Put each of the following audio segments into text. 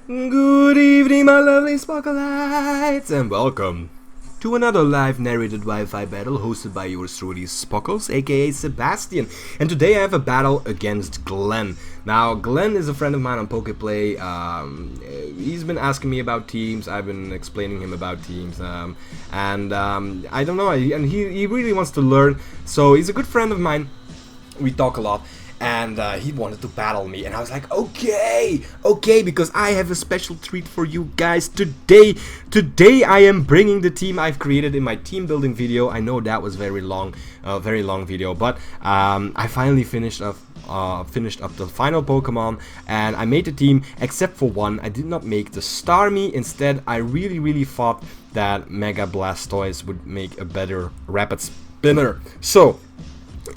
Good evening, my lovely Spockleites, and welcome to another live narrated Wi-Fi battle hosted by yours truly, Spockles, aka Sebastian. And today I have a battle against Glenn. Now, Glenn is a friend of mine on Pokeplay. He's been asking me about teams. I've been explaining him about teams, and I don't know. And he really wants to learn. So he's a good friend of mine. We talk a lot. And he wanted to battle me, and I was like, okay, because I have a special treat for you guys today. Today I am bringing the team I've created in my team building video. I know that was very long video, but I finally finished up the final Pokemon, and I made the team except for one. I did not make the Starmie. Instead, I really thought that Mega Blastoise would make a better Rapid Spinner. So,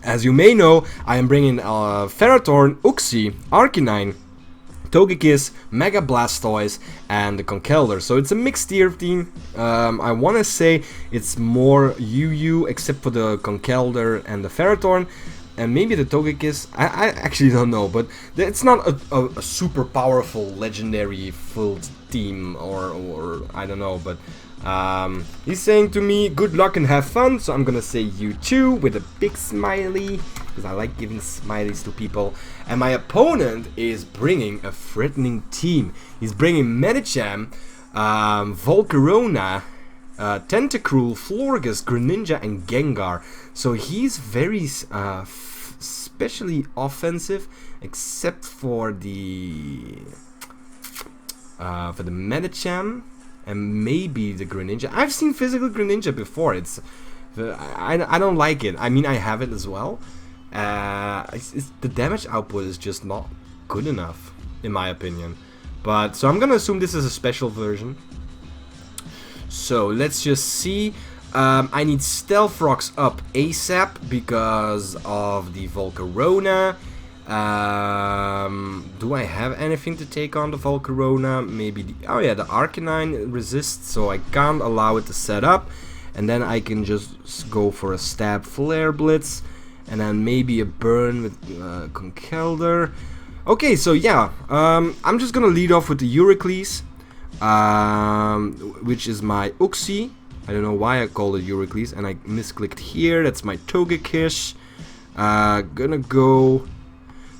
as you may know, I am bringing Ferrothorn, Uxie, Arcanine, Togekiss, Mega Blastoise, and the Conkeldurr. So it's a mixed tier team. I want to say it's more UU, except for the Conkeldurr and the Ferrothorn, and maybe the Togekiss. I actually don't know, but it's not a super powerful legendary filled team, or I don't know, but he's saying to me, good luck and have fun, so I'm gonna say you too with a big smiley, because I like giving smileys to people. And my opponent is bringing a threatening team. He's bringing Medicham, Volcarona, Tentacruel, Florges, Greninja, and Gengar. So he's very specially offensive, except for the Medicham and maybe the Greninja. I've seen physical Greninja before. I don't like it. I mean, I have it as well. The damage output is just not good enough, in my opinion. But so I'm gonna assume this is a special version. So let's just see. I need Stealth Rocks up ASAP because of the Volcarona. Do I have anything to take on the Volcarona? Maybe the Arcanine resists, so I can't allow it to set up. And then I can just go for a Stab Flare Blitz, and then maybe a burn with Conkeldurr. Okay, so yeah, I'm just gonna lead off with the Eurycles, which is my Uxie. I don't know why I called it Eurycles, and I misclicked here. That's my Togekiss. Gonna go,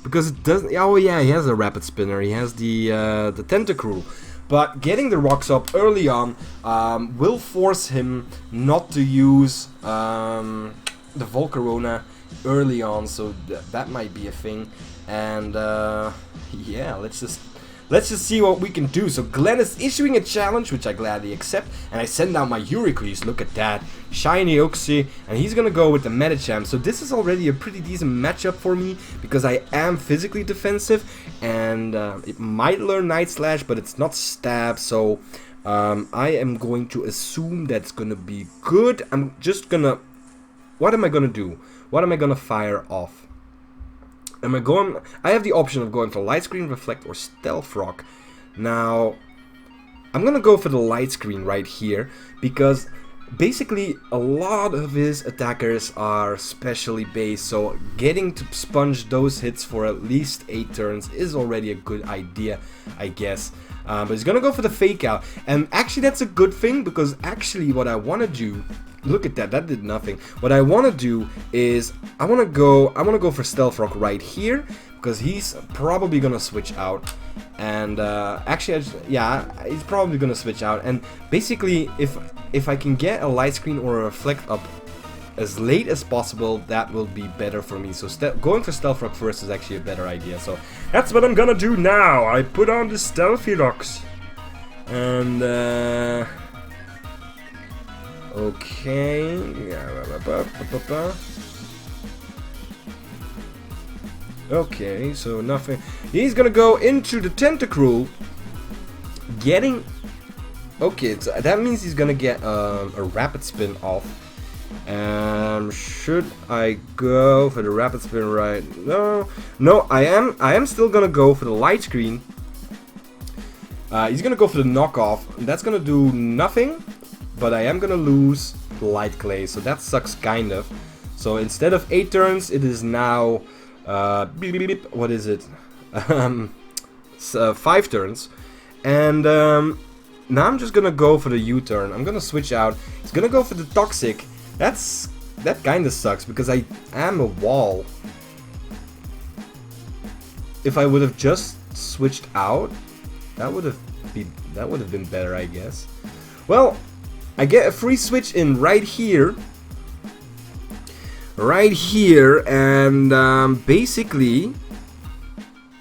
because it doesn't. Oh yeah, he has a Rapid Spinner. He has the Tentacruel, but getting the rocks up early on will force him not to use the Volcarona early on. So that might be a thing. And yeah, let's just see what we can do. So Glenn is issuing a challenge, which I gladly accept, and I send out my Eurycles. Look at that, shiny Uxie, and he's gonna go with the Medicham. So this is already a pretty decent matchup for me, because I am physically defensive, and it might learn Night Slash, but it's not Stab. So I am going to assume that's gonna be good. I'm just gonna... What am I gonna do? What am I gonna fire off? I have the option of going for Light Screen, Reflect, or Stealth Rock. Now, I'm gonna go for the Light Screen right here, because basically a lot of his attackers are specially based, so getting to sponge those hits for at least 8 turns is already a good idea, I guess. But he's gonna go for the Fake Out, and actually that's a good thing, because actually what I want to do... Look at that, that did nothing. What I want to do is, I want to go for Stealth Rock right here, because he's probably going to switch out. And actually, he's probably going to switch out. And basically, if I can get a Light Screen or a Reflect up as late as possible, that will be better for me. So going for Stealth Rock first is actually a better idea. So that's what I'm going to do now. I put on the Stealthy Rocks. And... okay, okay, so nothing. He's gonna go into the Tentacruel, getting... Okay, so that means he's gonna get a Rapid Spin off. Should I go for the Rapid Spin right? No, I am still gonna go for the Light Screen. He's gonna go for the Knockoff. That's gonna do nothing. But I am gonna lose Light Clay, so that sucks kind of. So instead of 8 turns, it is now what is it? 5 turns. And now I'm just gonna go for the U-turn. I'm gonna switch out. He's gonna go for the toxic. That kinda sucks because I am a wall. If I would have just switched out, that would have been better, I guess. Well, I get a free switch in right here. Right here, and basically,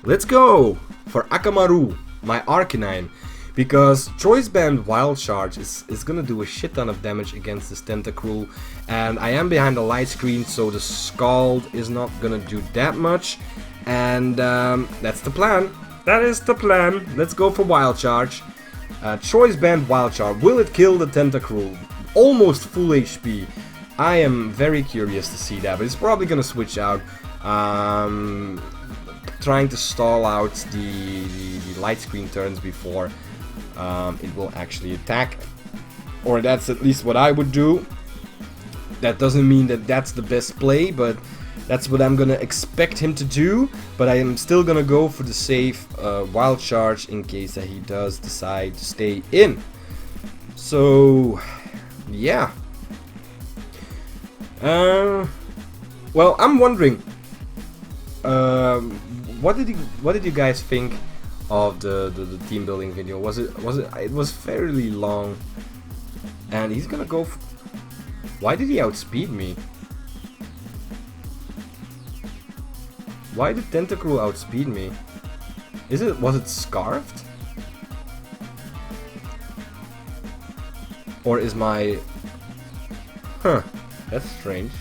let's go for Akamaru, my Arcanine. Because Choice Band Wild Charge is gonna do a shit ton of damage against this Tentacruel. And I am behind the light screen, so the Scald is not gonna do that much. And that's the plan. That is the plan. Let's go for Wild Charge. Choice Band Wild Charge. Will it kill the Tentacruel? Almost full HP. I am very curious to see that, but it's probably gonna switch out. Trying to stall out the light screen turns before it will actually attack. Or that's at least what I would do. That doesn't mean that that's the best play, but that's what I'm gonna expect him to do. But I am still gonna go for the safe Wild Charge in case that he does decide to stay in. So, yeah. Well, I'm wondering, what did you guys think of the team building video? It was fairly long, and he's gonna go. Why did he outspeed me? Why did Tentacruel outspeed me? Was it Scarfed? Or is my... Huh, that's strange.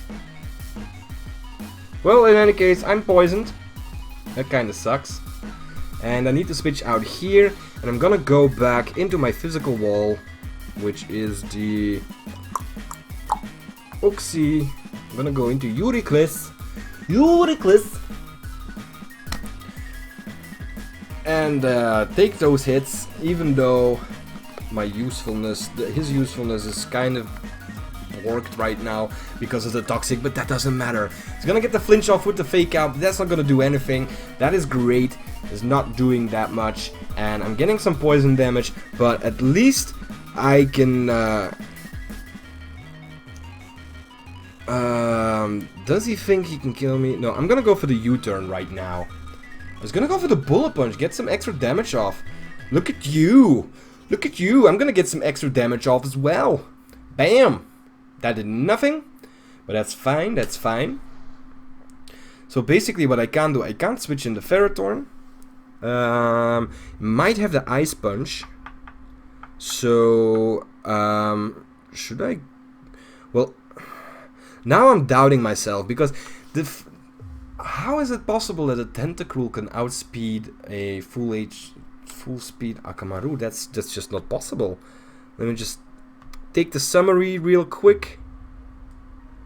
Well, in any case, I'm poisoned. That kinda sucks. And I need to switch out here, and I'm gonna go back into my physical wall, which is the... Oxy. I'm gonna go into Euryclus. And take those hits, even though my usefulness, his usefulness is kind of worked right now because of the toxic, but that doesn't matter. He's gonna get the flinch off with the fake out, but that's not gonna do anything. That is great. It's not doing that much, and I'm getting some poison damage, but at least I can... does he think he can kill me? No, I'm gonna go for the U-turn right now. I was gonna go for the bullet punch, get some extra damage off. Look at you! Look at you! I'm gonna get some extra damage off as well. Bam! That did nothing, but that's fine, that's fine. So basically what I can do, I can't switch in the Ferrothorn. Might have the Ice Punch. So, should I... Well, now I'm doubting myself, because how is it possible that a Tentacruel can outspeed a full speed Akamaru? That's just not possible. Let me just take the summary real quick.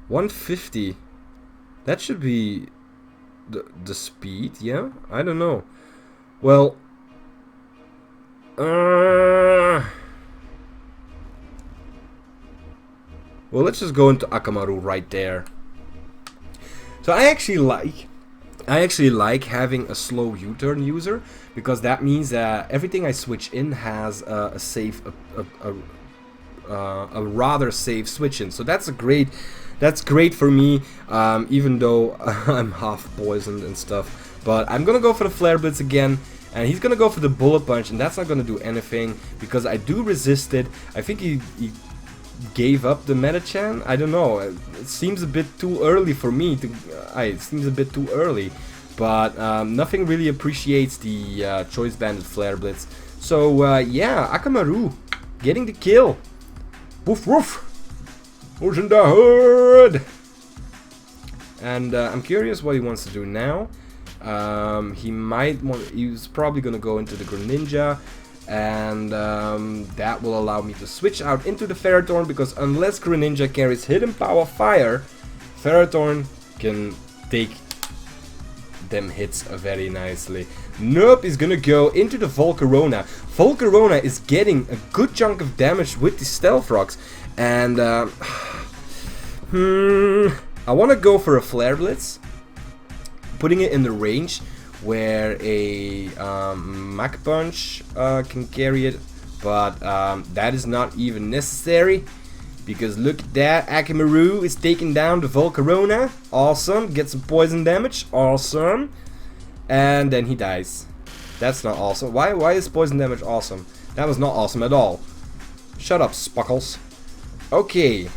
150. That should be the speed, yeah? I don't know. Well, well, let's just go into Akamaru right there. So I actually like having a slow U-turn user, because that means that everything I switch in has a safe, a rather safe switch in. So that's great for me, even though I'm half poisoned and stuff. But I'm gonna go for the Flare Blitz again, and he's gonna go for the Bullet Punch, and that's not gonna do anything because I do resist it. I think he gave up the Metachan. I don't know. It seems a bit too early for me to. It seems a bit too early, but nothing really appreciates the Choice Banded Flare Blitz. So yeah, Akamaru getting the kill. Woof woof. Who's in the hood? And I'm curious what he wants to do now. He's probably gonna go into the Greninja, and that will allow me to switch out into the Ferrothorn, because unless Greninja carries Hidden Power Fire, Ferrothorn can take them hits very nicely. Nope, he's gonna go into the Volcarona. Volcarona is getting a good chunk of damage with the Stealth Rocks, and I want to go for a Flare Blitz, putting it in the range where a Mach Punch can carry it, but that is not even necessary. Because look at that, Akimaru is taking down the Volcarona. Awesome, gets some poison damage. Awesome. And then he dies. That's not awesome. Why is poison damage awesome? That was not awesome at all. Shut up, Spockles. Okay,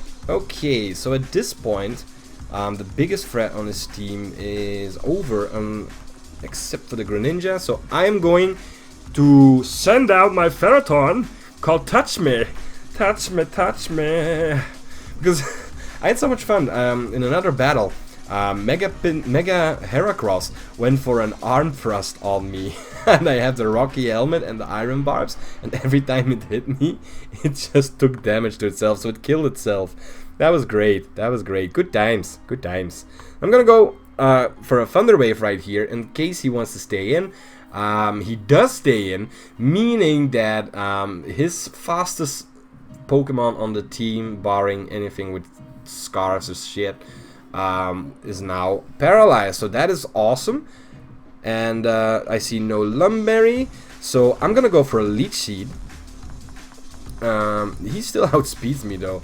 so at this point, the biggest threat on his team is over, except for the Greninja. So I am going to send out my Ferrothorn called Touch Me. Touch me, touch me. Because I had so much fun in another battle. Mega Heracross went for an arm thrust on me. And I had the Rocky helmet and the iron barbs. And every time it hit me, it just took damage to itself. So it killed itself. That was great. That was great. Good times. Good times. I'm gonna go for a Thunder Wave right here in case he wants to stay in. He does stay in, meaning that his fastest Pokemon on the team, barring anything with scarves or shit, is now paralyzed. So that is awesome. And I see no Lumberry, so I'm gonna go for a Leech Seed. He still outspeeds me though.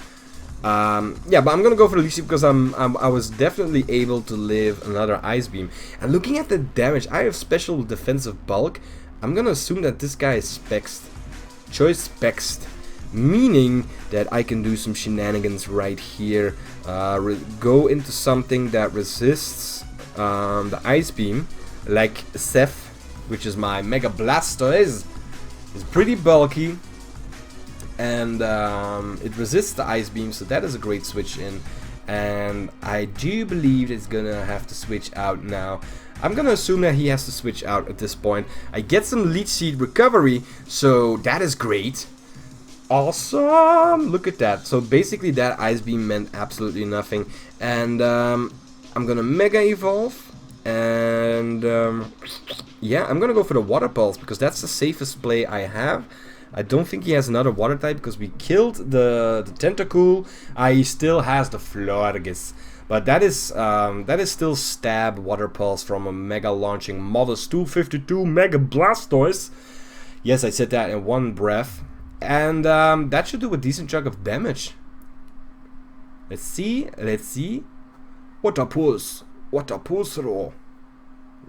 Yeah, but I'm gonna go for the Leech Seed because I was definitely able to live another Ice Beam. And looking at the damage, I have special defensive bulk. I'm gonna assume that this guy is Spexed. Choice Spexed. Meaning that I can do some shenanigans right here. Go into something that resists the Ice Beam, like Seth, which is my Mega Blastoise. It's pretty bulky, and it resists the Ice Beam, so that is a great switch in. And I do believe it's gonna have to switch out now. I'm gonna assume that he has to switch out at this point. I get some Leech Seed recovery, so that is great. Awesome! Look at that. So basically that Ice Beam meant absolutely nothing. And I'm gonna Mega Evolve. And yeah, I'm gonna go for the Water Pulse because that's the safest play I have. I don't think he has another water type because we killed the Tentacool. He still has the Florges. But that is still stab Water Pulse from a Mega launching Modest 252 Mega Blastoise. Yes, I said that in one breath. And that should do a decent chunk of damage. Let's see. What a pulse. What a pulse roll.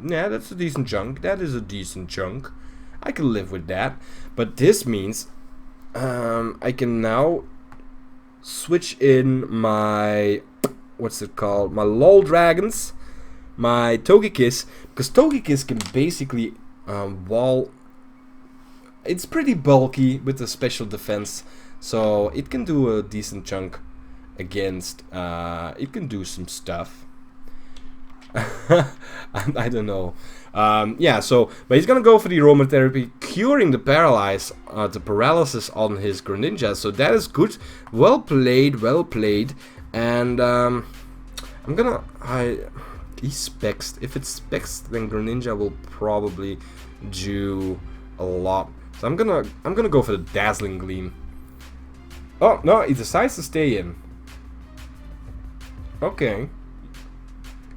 Yeah, that's a decent chunk. That is a decent chunk. I can live with that. But this means I can now switch in my, what's it called? My LOL Dragons. My Togekiss. Because Togekiss can basically wall. It's pretty bulky with the special defense, so it can do a decent chunk against, it can do some stuff. I don't know. Yeah, so, but he's gonna go for the aromatherapy, curing the paralysis on his Greninja, so that is good. Well played, well played. And I'm gonna, he's Spexed. If it's Spexed, then Greninja will probably do a lot. So I'm gonna go for the Dazzling Gleam. Oh no, he decides to stay in. Okay.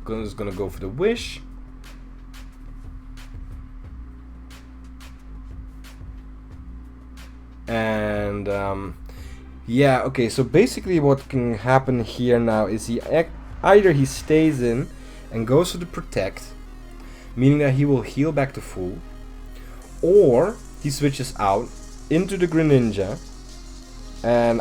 Just gonna go for the Wish. And yeah, okay, so basically what can happen here now is either he stays in and goes for the Protect, meaning that he will heal back to full, or he switches out into the Greninja, and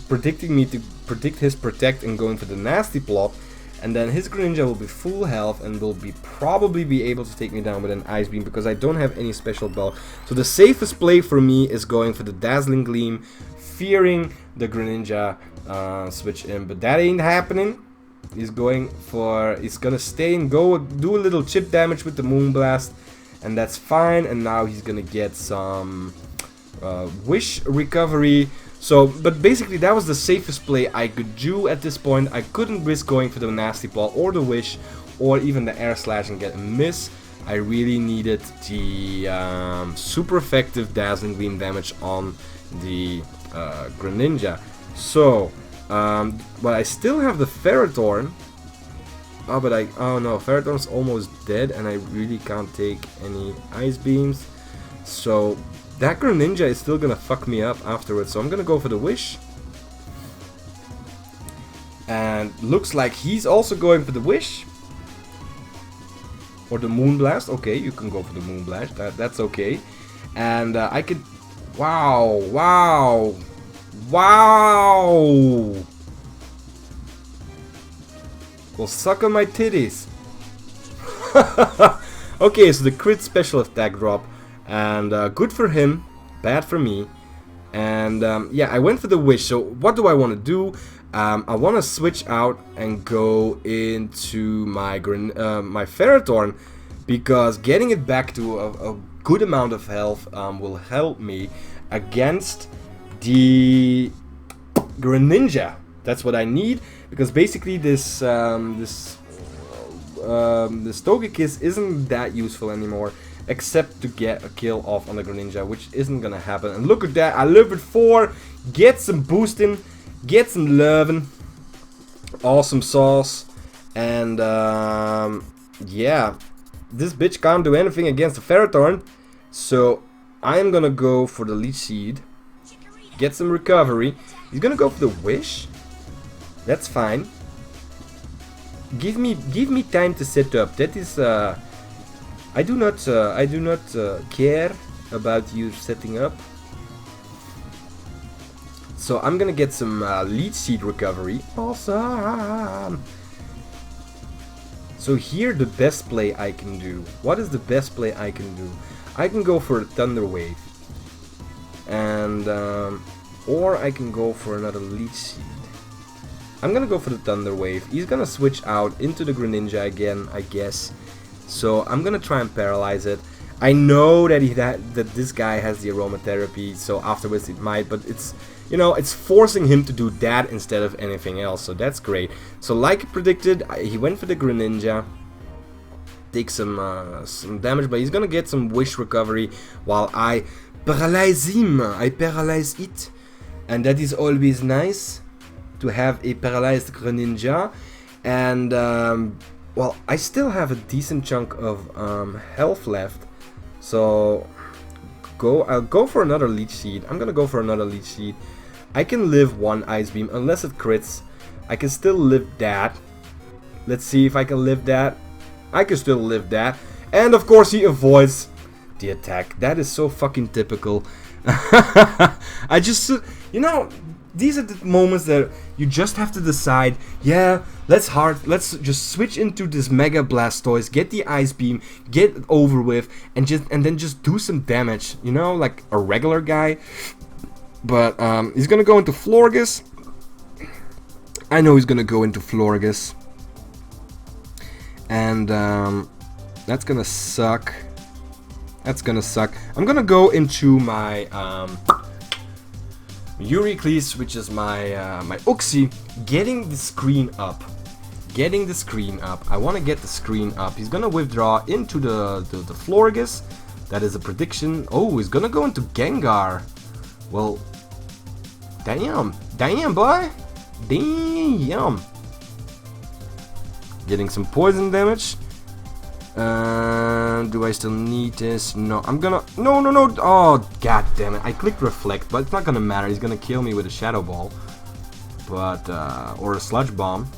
predicting me to predict his Protect and going for the Nasty Plot, and then his Greninja will be full health and will probably be able to take me down with an Ice Beam because I don't have any special bulk. So the safest play for me is going for the Dazzling Gleam, fearing the Greninja switch in, but that ain't happening. He's gonna stay and go do a little chip damage with the Moonblast, and that's fine. And now he's gonna get some Wish recovery. So, but basically that was the safest play I could do at this point. I couldn't risk going for the Nasty Ball or the Wish or even the Air Slash and get a miss. I really needed the super effective Dazzling Gleam damage on the Greninja. So, but I still have the Ferrothorn. Oh, but oh no, Ferrothorn's almost dead, and I really can't take any ice beams. So that Greninja is still gonna fuck me up afterwards. So I'm gonna go for the Wish. And looks like he's also going for the Wish. Or the Moonblast. Okay, you can go for the Moonblast. That's okay. And I could... Wow, wow, wow! Well, suck on my titties. Okay, so the crit special attack drop. And good for him, bad for me. And yeah, I went for the Wish. So what do I want to do? I want to switch out and go into my my Ferrothorn, because getting it back to a good amount of health will help me against the Greninja. That's what I need, because basically this Togekiss isn't that useful anymore, except to get a kill off on the Greninja, which isn't gonna happen. And look at that, I leveled 4, get some boosting, get some loving, awesome sauce, and yeah, this bitch can't do anything against the Ferrothorn, so I'm gonna go for the Leech Seed, get some recovery. He's gonna go for the Wish. That's fine. Give me time to set up. That is I do not care about you setting up. So I'm gonna get some Leech Seed recovery. Awesome. So here the best play I can do. What is the best play I can do? I can go for a Thunder Wave, and or I can go for another Leech Seed. I'm gonna go for the Thunder Wave. He's gonna switch out into the Greninja again, I guess. So I'm gonna try and paralyze it. I know that that this guy has the aromatherapy, so afterwards it might, but it's, you know, it's forcing him to do that instead of anything else, so that's great. So like predicted, he went for the Greninja. Take some damage, but he's gonna get some Wish recovery while I paralyze him. I paralyze it, and that is always nice to have a paralyzed Greninja. And well, I still have a decent chunk of health left, so I'll go for another Leech Seed. I'm gonna go for another Leech Seed. I can live one Ice Beam unless it crits. I can still live that. Let's see if I can live that. I can still live that. And of course he avoids the attack. That is so fucking typical. I just, you know, these are the moments that you just have to decide, yeah, let's just switch into this Mega Blastoise, get the Ice Beam, get it over with, and then just do some damage, you know, like a regular guy. But he's gonna go into Florges. I know he's gonna go into Florges. And that's gonna suck. That's gonna suck. I'm gonna go into my Euryclease, which is my my Uxie, getting the screen up. Getting the screen up. I want to get the screen up. He's gonna withdraw into the Florges. That is a prediction. Oh, he's gonna go into Gengar. Well, damn, boy, damn. Getting some poison damage. Do I still need this? No, I'm gonna... No. Oh, god damn it. I clicked Reflect, but it's not gonna matter. He's gonna kill me with a Shadow Ball. But, or a Sludge Bomb.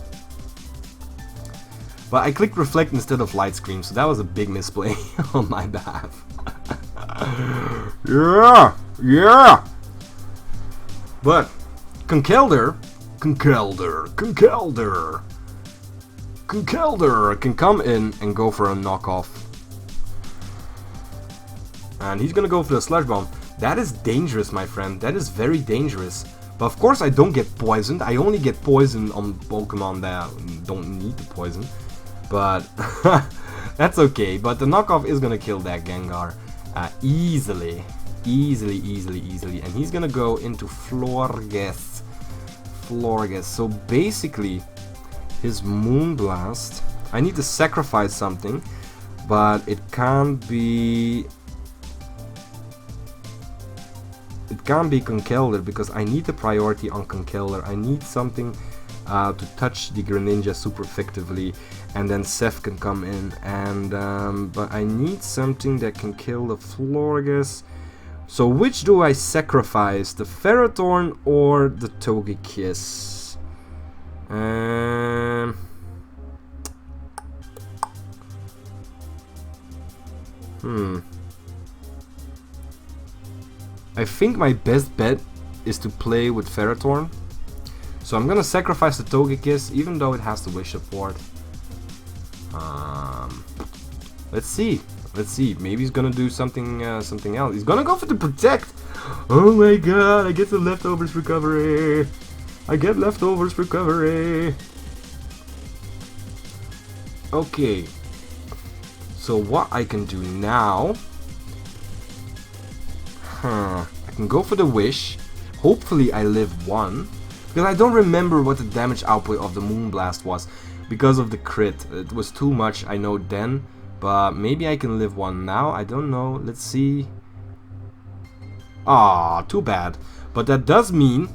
But I clicked Reflect instead of Light Screen, so that was a big misplay on my behalf. Yeah! But, Conkeldurr can come in and go for a knockoff. And he's gonna go for the Sludge Bomb. That is dangerous, my friend. That is very dangerous. But of course I don't get poisoned. I only get poisoned on Pokemon that don't need the poison. But that's okay. But the knockoff is gonna kill that Gengar easily. And he's gonna go into Florges. So basically, his Moonblast, I need to sacrifice something, but it can't be Conkeldurr, because I need the priority on Conkeldurr. I need something to touch the Greninja super effectively, and then Seth can come in. And but I need something that can kill the Florges. So which do I sacrifice, the Ferrothorn or the Togekiss? I think my best bet is to play with Ferrothorn. So I'm gonna sacrifice the Togekiss, even though it has the Wish support. Let's see. Let's see. Maybe he's gonna do something something else. He's gonna go for the Protect. Oh my god, I get the Leftovers recovery. I get Leftovers recovery. Okay. So what I can do now... I can go for the Wish. Hopefully I live 1. Because I don't remember what the damage output of the Moonblast was. Because of the crit. It was too much, I know then. But maybe I can live 1 now. I don't know. Let's see. Ah, too bad. But that does mean...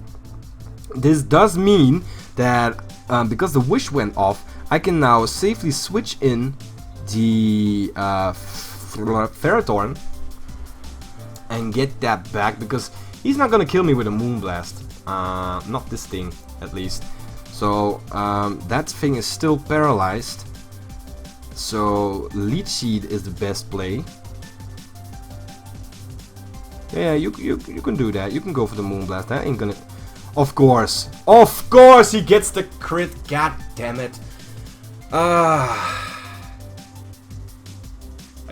This does mean that because the Wish went off, I can now safely switch in the Ferrothorn and get that back, because he's not gonna kill me with a Moonblast. Not this thing, at least. So that thing is still paralyzed. So Leech Seed is the best play. Yeah, you can do that. You can go for the Moonblast. That ain't gonna... Of course he gets the crit. God damn it. I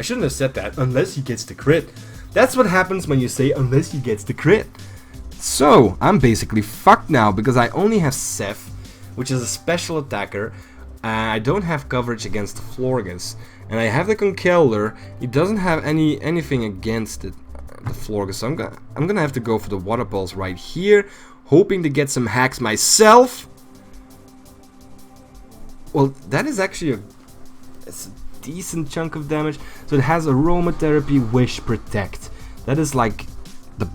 shouldn't have said that. Unless he gets the crit. That's what happens when you say unless he gets the crit. So I'm basically fucked now, because I only have Seth, which is a special attacker. I don't have coverage against the Florges, and I have the Conkeldurr. He doesn't have anything against it, the Florges. So I'm gonna have to go for the Water Pulse right here, hoping to get some hacks myself. Well, that is actually it's a decent chunk of damage. So it has Aromatherapy, Wish, Protect. That is like the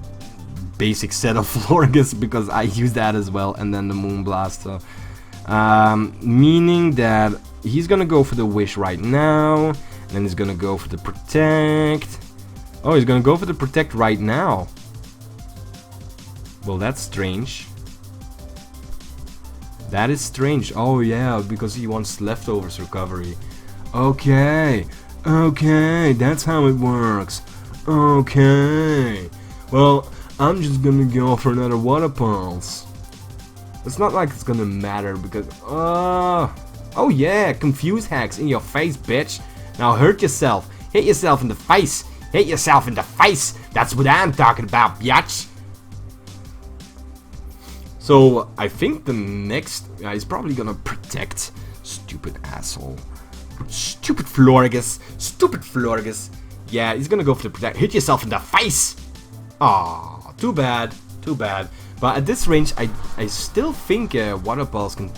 basic set of Florges, because I use that as well, and then the Moonblast. So meaning that he's gonna go for the Wish right now, and then he's gonna go for the Protect. Oh, he's gonna go for the Protect right now. Well, that's strange. That is strange. Oh yeah, because he wants Leftovers recovery. Okay, that's how it works. Okay, well, I'm just gonna go for another Water Pulse. It's not like it's gonna matter, because oh yeah, confuse hacks in your face, bitch. Now hurt yourself. Hit yourself in the face. Hit yourself in the face. That's what I'm talking about, biatch. So I think the next guy is probably gonna Protect. Stupid asshole. Stupid Florges. Stupid Florges. Yeah, he's gonna go for the Protect. Hit yourself in the face. Aw, too bad. Too bad. But at this range, I still think Water Pulse can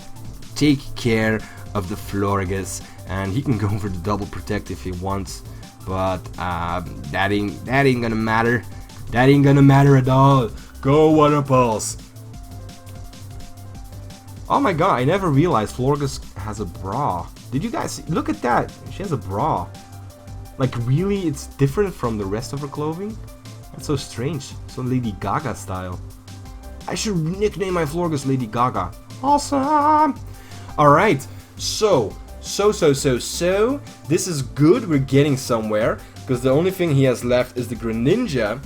take care of the Florges, and he can go for the double Protect if he wants. But that ain't gonna matter. That ain't gonna matter at all. Go Water Pulse. Oh my god, I never realized Florges has a bra. Did you guys see? Look at that. She has a bra. Like, really, it's different from the rest of her clothing? That's so strange. So Lady Gaga style. I should nickname my Florges Lady Gaga. Awesome! Alright, so this is good. We're getting somewhere, because the only thing he has left is the Greninja.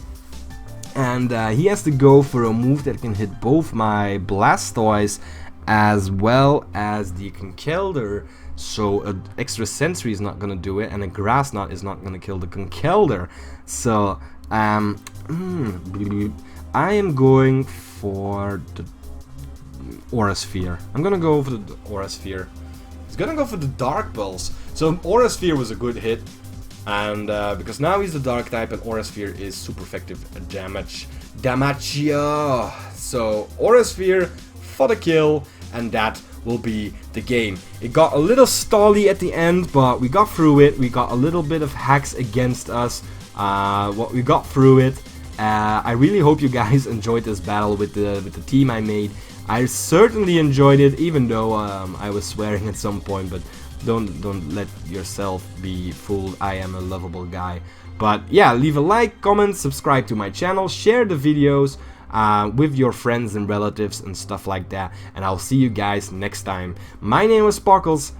And he has to go for a move that can hit both my Blastoise as well as the Conkeldurr. So an extra Sensory is not gonna do it, and a Grass Knot is not gonna kill the Conkeldurr. So I am going for the Aura Sphere. I'm gonna go for the Aura Sphere. He's gonna go for the Dark Pulse. So Aura Sphere was a good hit, and because now he's the Dark type, and Aura Sphere is super effective damage. Yeah. So Aura Sphere for the kill, and that will be the game. It got a little stally at the end, but we got through it. We got a little bit of hacks against us. We got through it. I really hope you guys enjoyed this battle with the team I made. I certainly enjoyed it, even though I was swearing at some point, but don't let yourself be fooled. I am a lovable guy. But yeah, leave a like, comment, subscribe to my channel, share the videos with your friends and relatives and stuff like that, and I'll see you guys next time. My name is Spockles,